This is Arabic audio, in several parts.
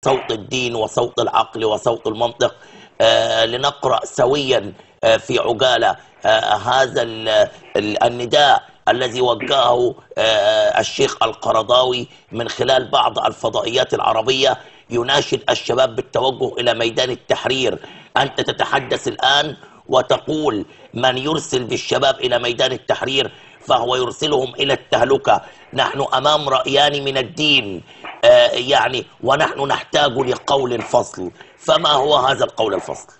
صوت الدين وصوت العقل وصوت المنطق، لنقرأ سويا في عجالة هذا النداء الذي وجهه الشيخ القرضاوي من خلال بعض الفضائيات العربية، يناشد الشباب بالتوجه إلى ميدان التحرير. أنت تتحدث الآن وتقول من يرسل بالشباب إلى ميدان التحرير فهو يرسلهم إلى التهلكة. نحن أمام رأيان من الدين ونحن نحتاج لقول الفصل، فما هو هذا القول الفصل؟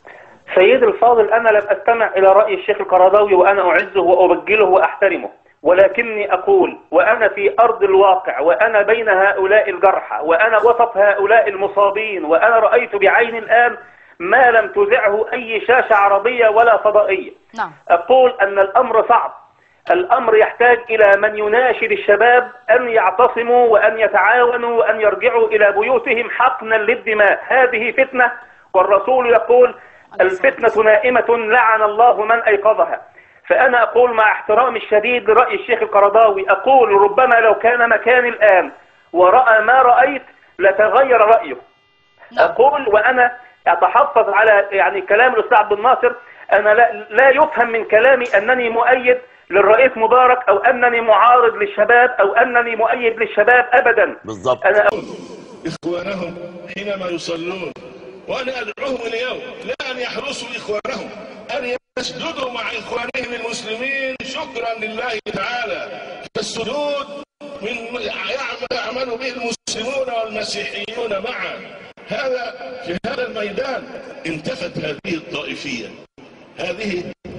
سيد الفاضل، أنا لم أستمع إلى رأي الشيخ القرضاوي وأنا أعزه وأبجله وأحترمه، ولكني أقول وأنا في أرض الواقع وأنا بين هؤلاء الجرحى وأنا وسط هؤلاء المصابين، وأنا رأيت بعين الآن ما لم تذعه أي شاشة عربية ولا فضائية. نعم. أقول أن الأمر صعب، الأمر يحتاج إلى من يناشد الشباب أن يعتصموا وأن يتعاونوا وأن يرجعوا إلى بيوتهم حقنا للدماء. هذه فتنة، والرسول يقول الفتنة نائمة لعن الله من أيقظها. فأنا أقول مع احترامي الشديد لرأي الشيخ القرضاوي، أقول ربما لو كان مكاني الآن ورأى ما رأيت لتغير رأيه. أقول وأنا أتحفظ على كلام الأستاذ عبد الناصر، أنا لا يفهم من كلامي أنني مؤيد للرئيس مبارك أو أنني معارض للشباب أو أنني مؤيد للشباب أبدا. بالضبط. أنا إخوانهم حينما يصلون، وأنا أدعوهم اليوم لا أن يحرسوا إخوانهم، أن يسجدوا مع إخوانهم المسلمين شكرا لله تعالى. فالسجود من يعمل به المسلمون والمسيحيون معا. في هذا الميدان انتفت هذه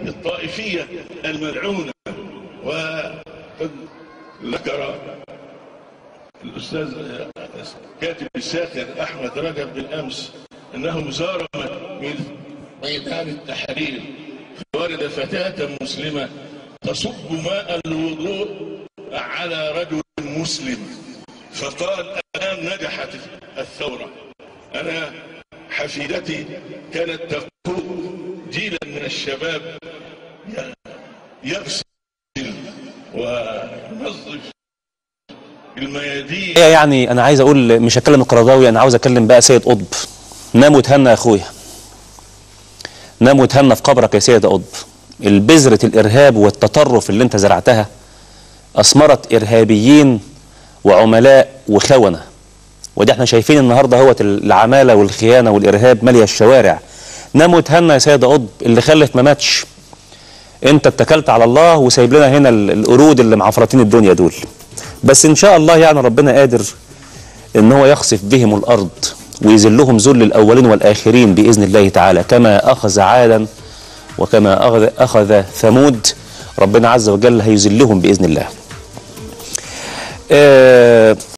الطائفية الملعونة. وقد ذكر الأستاذ كاتب الساخر أحمد رجب بالأمس أنه زار ميدان التحرير فوجد فتاة مسلمة تصب ماء الوضوء على رجل مسلم، فقال الآن نجحت الثورة. أنا حفيدتي كانت تقود جيلا من الشباب يغسل وينظف الميادين. يعني أنا عايز أقول مش هتكلم القرضاوي، أنا عاوز أتكلم بقى سيد قطب. نام وتهنى يا أخويا، نام وتهنى في قبرك يا سيد قطب. البذرة الإرهاب والتطرف اللي أنت زرعتها أثمرت إرهابيين وعملاء وخونة، ودي احنا شايفين النهارده هوت العمالة والخيانة والإرهاب مالية الشوارع. نام وتهنى يا سيد قطب، اللي خلف ما ماتش. أنت اتكلت على الله وسايب لنا هنا القرود اللي معفرتين الدنيا دول. بس إن شاء الله يعني ربنا قادر إن هو يخسف بهم الأرض ويذلهم ذل الأولين والآخرين بإذن الله تعالى، كما أخذ عادا وكما أخذ ثمود. ربنا عز وجل هيذلهم بإذن الله.